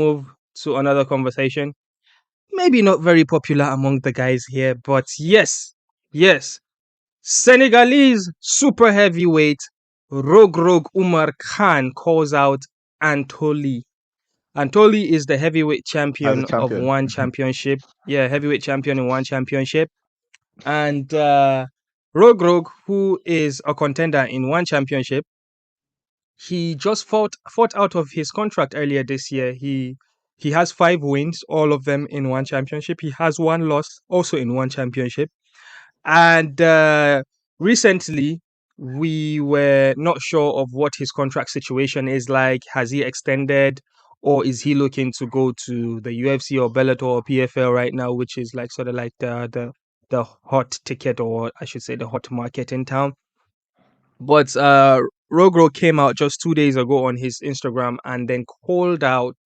move to another conversation. Maybe not very popular among the guys here, but yes, Senegalese super heavyweight Rogrog Umar Khan calls out Antoli. Antoli is the heavyweight as a champion of champion. one championship. Yeah, heavyweight champion in one championship. And Rogrog, who is a contender in one championship, he just fought out of his contract earlier this year. He has 5 wins, all of them in one championship. He has one loss, also in one championship. And recently, we were not sure of what his contract situation is like. Has he extended, or is he looking to go to the UFC or Bellator or PFL right now, which is like sort of like the hot ticket, or I should say the hot market in town. But Rogro came out just 2 days ago on his Instagram and then called out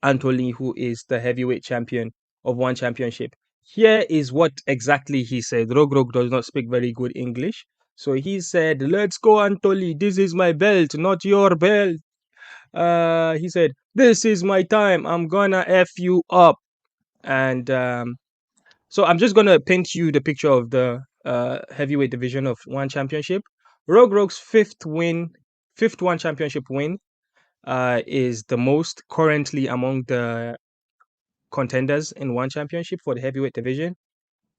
Anthony, who is the heavyweight champion of one championship. Here is what exactly he said. Rogro does not speak very good English. So he said, "Let's go, Anthony. This is my belt, not your belt." He said, "This is my time. I'm gonna F you up." And so I'm just gonna paint you the picture of the heavyweight division of one championship. Rogrog's fifth one championship win, is the most currently among the contenders in one championship for the heavyweight division.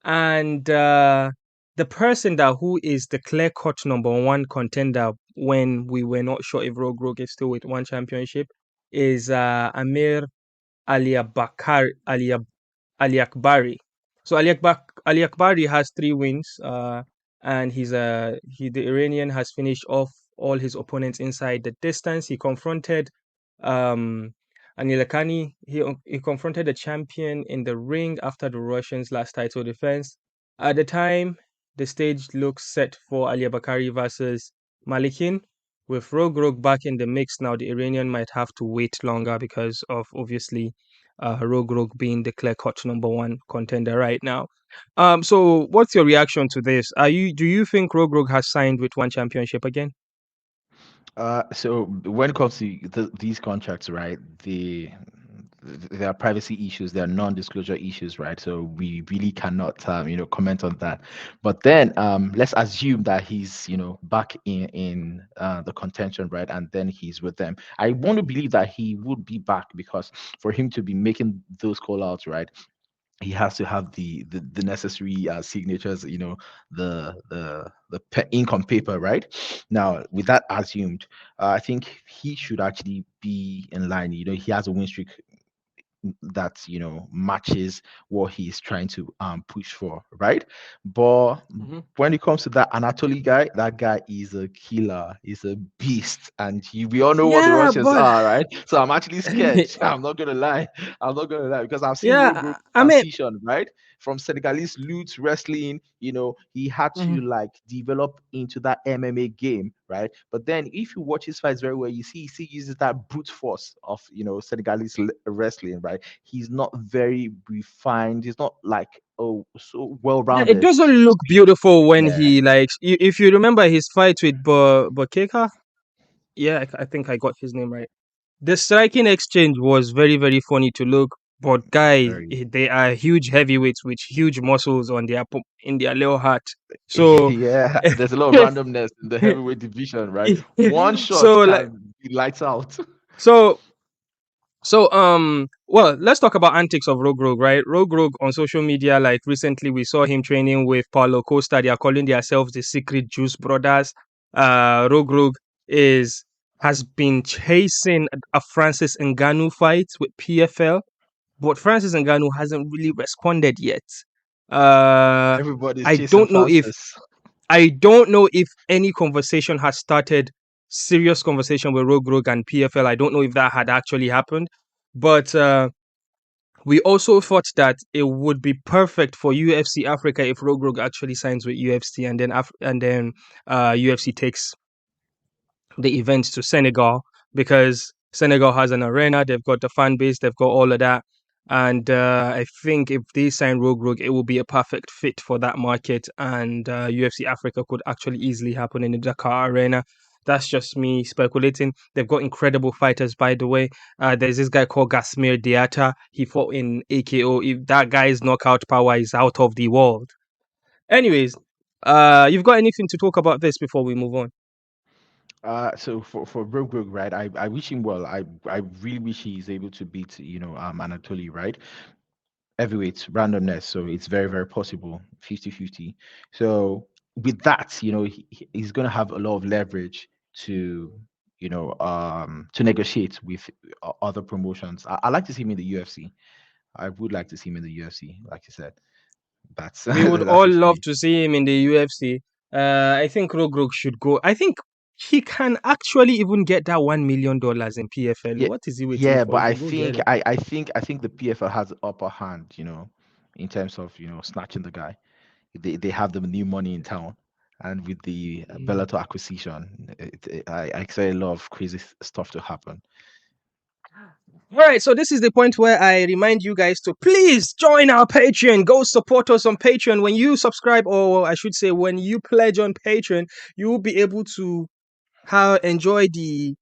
And the person that who is the clear cut number one contender when we were not sure if Rogrog is still with one championship is Amir Ali Akbari. So Ali Akbari has 3 wins, and the Iranian has finished off all his opponents inside the distance. He confronted um, Anil Akhani. He confronted the champion in the ring after the Russians' last title defense. At the time, the stage looks set for Ali Bakari versus Malikin. With Rogrog back in the mix now, the Iranian might have to wait longer because of obviously Rogrog being the clear cut number one contender right now. So what's your reaction to this? Do you think Rogrog has signed with one championship again? So when it comes to these contracts, right, there are privacy issues, there are non-disclosure issues, right? So we really cannot, comment on that. But then, let's assume that he's, back in the contention, right, and then he's with them. I want to believe that he would be back because for him to be making those call outs, right, he has to have the necessary signatures, the ink on paper, right? Now with that assumed, I think he should actually be in line. He has a win streak that matches what he's trying to push for, right? But Hmm. when it comes to that Anatoly guy, that guy is a killer, he's a beast, and we all know what the Yeah, Russians but are, right? So I'm actually scared. I'm not gonna lie. I'm not gonna lie because I've seen Rogue yeah, Rogue I mean, transition, right? From Senegalese loot wrestling, he had to mhm. like develop into that MMA game, right? But then if you watch his fights very well, you see he still uses that brute force of Senegalese wrestling, right? He's not very refined. He's not like so well Yeah, it rounded. doesn't look beautiful when Yeah, he like. If you remember his fight with Bokeka, yeah, I think I got his name right. The striking exchange was very, very funny to look. But guys, very. they are huge heavyweights with huge muscles on in their little heart. So, Yeah, there's a lot of randomness in the heavyweight division, right? One shot so like, can be lights out. so well, let's talk about antics of Rogue Rogue, right? Rogue Rogue on social media, like recently we saw him training with Paulo Costa. They are calling themselves the Secret Juice Brothers. Rogue Rogue is has been chasing a Francis Ngannou fight with PFL, but Francis Ngannou hasn't really responded yet. Uh, Everybody's I chasing don't know if Francis. any conversation has started, serious conversation with Rogue Rogue and PFL. I don't know if that had actually happened, but we also thought that it would be perfect for UFC Africa if Rogue Rogue actually signs with UFC, and then UFC takes the event to Senegal, because Senegal has an arena, they've got the fan base, they've got all of that. And I think if they sign Rogue Rogue, it will be a perfect fit for that market. And UFC Africa could actually easily happen in the Dakar arena. That's just me speculating. They've got incredible fighters, by the way. There's this guy called Gasmir Diata. He fought in AKO. If that guy's knockout power is out of the world. Anyways, you've got anything to talk about this before we move on? So for Rogue Rogue, right? I wish him well. I really wish he's able to beat Anatoly, right? Heavyweight randomness, so it's very very possible 50-50. So with that, he's going to have a lot of leverage to to negotiate with other promotions. I like to see him in the UFC. I would like to see him in the UFC, like you said. That's We would that's all just love me. to see him in the UFC. I think Rogrog should go. I think he can actually even get that $1 million in PFL. Yeah, What is he waiting yeah, for? but He I should go get think it. I think the PFL has the upper hand, in terms of snatching the guy. They have the new money in town, and with the Mm. Bellator acquisition, I expect a lot of crazy stuff to happen. All right, so this is the point where I remind you guys to please join our Patreon. Go support us on Patreon. When you subscribe, or I should say, when you pledge on Patreon, you will be able to enjoy the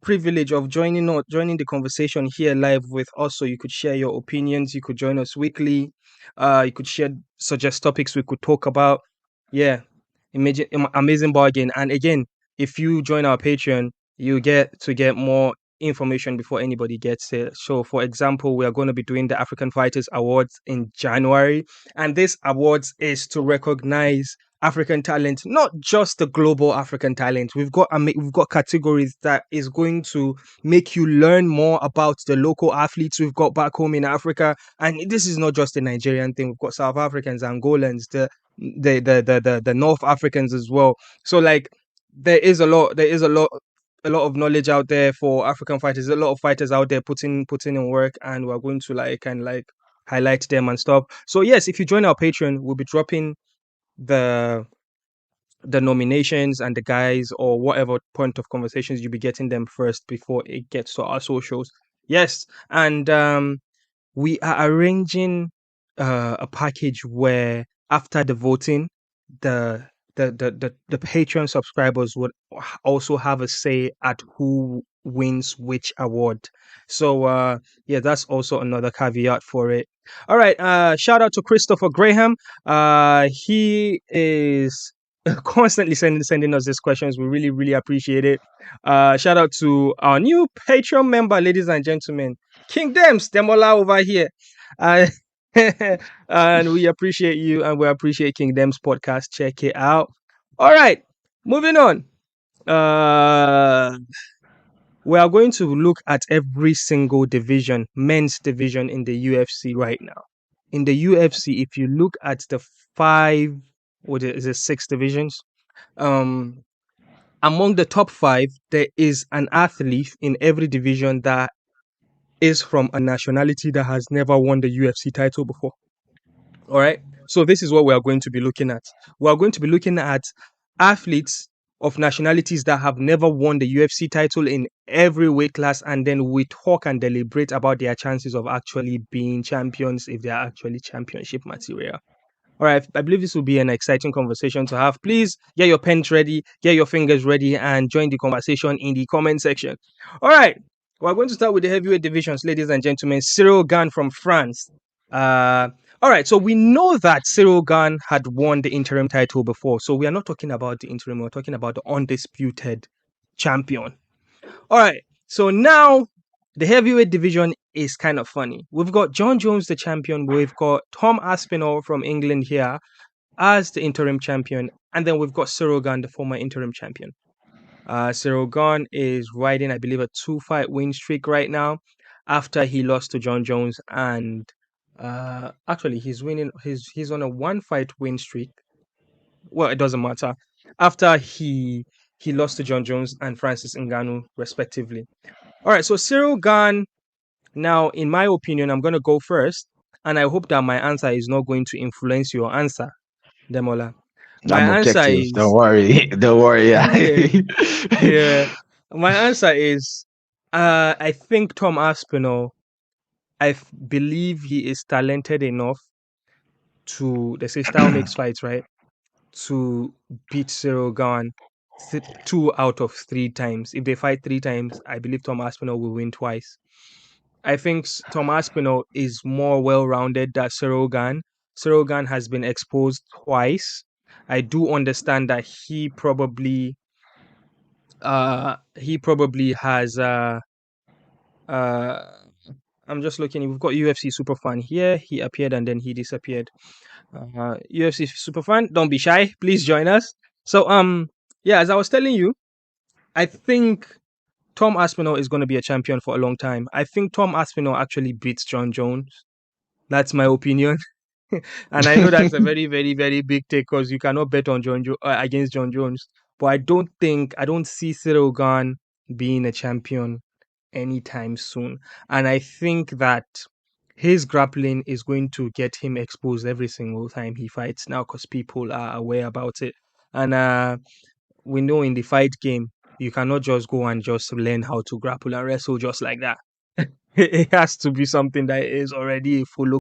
privilege of joining the conversation here live with us, so you could share your opinions, you could join us weekly, you could suggest topics we could talk about. Yeah, amazing bargain. And again, if you join our Patreon, you get to get more information before anybody gets it. So for example, we are going to be doing the African Fighters Awards in January, and this awards is to recognize African talent, not just the global African talent. We've got categories that is going to make you learn more about the local athletes we've got back home in Africa. And this is not just a Nigerian thing. We've got South Africans, Angolans, the North Africans as well. So like there is a lot of knowledge out there for African fighters. There's a lot of fighters out there putting in work, and we're going to highlight them and stuff. So yes, if you join our Patreon, we'll be dropping the nominations and the guys, or whatever point of conversations, you'll be getting them first before it gets to our socials. Yes, and we are arranging a package where after the voting, the the Patreon subscribers would also have a say at who wins which award. So yeah, that's also another caveat for it. All right, shout out to Christopher Graham. He is constantly sending us these questions. We really really appreciate it. Shout out to our new Patreon member, ladies and gentlemen, King Dems Demola over here. Uh, and we appreciate you, and we appreciate King Dems podcast. Check it out. All right, moving on. Uh, we are going to look at every single division, men's division in the UFC right now. In the UFC, if you look at the five, what is it, six divisions? Um, among the top five, there is an athlete in every division that is from a nationality that has never won the UFC title before. All right. So this is what we are going to be looking at. We are going to be looking at athletes of nationalities that have never won the UFC title in every weight class, and then we talk and deliberate about their chances of actually being champions if they are actually championship material. All right, I believe this will be an exciting conversation to have. Please get your pens ready, get your fingers ready, and join the conversation in the comment section. All right, we're going to start with the heavyweight divisions, ladies and gentlemen. Cyril Gane from France. Uh, all right, so we know that Cyril Gane had won the interim title before, so we are not talking about the interim, we're talking about the undisputed champion. All right, so now the heavyweight division is kind of funny. We've got John Jones, the champion. We've got Tom Aspinall from England here as the interim champion. And then we've got Cyril Gane, the former interim champion. Cyril Gane is riding, I believe, a 2-fight win streak right now after he lost to John Jones. And actually, he's on a 1-fight win streak. Well, it doesn't matter. After he lost to John Jones and Francis Ngannou, respectively. All right, so Cyril Gane. Now, in my opinion, I'm going to go first, and I hope that my answer is not going to influence your answer, Demola. My I'm answer objective. Don't is, worry. Don't worry. yeah, my answer is, I think Tom Aspinall. Believe he is talented enough to, they say style makes fights, right? To beat Cyril Gane. 2 out of 3 times. If they fight 3 times, I believe Tom Aspinall will win twice. I think Tom Aspinall is more well-rounded than Ciryl Gane. Ciryl Gane has been exposed twice. I do understand that he probably has I'm just looking. We've got UFC Superfan here. He appeared and then he disappeared. UFC Superfan, don't be shy. Please join us. So yeah, as I was telling you, I think Tom Aspinall is going to be a champion for a long time. I think Tom Aspinall actually beats John Jones. That's my opinion. And I know that's a very, very, very big take because you cannot bet on against John Jones. But I don't see Ciryl Gane being a champion anytime soon. And I think that his grappling is going to get him exposed every single time he fights now because people are aware about it. And we know in the fight game, you cannot just go and just learn how to grapple and wrestle just like that. It has to be something that is already a full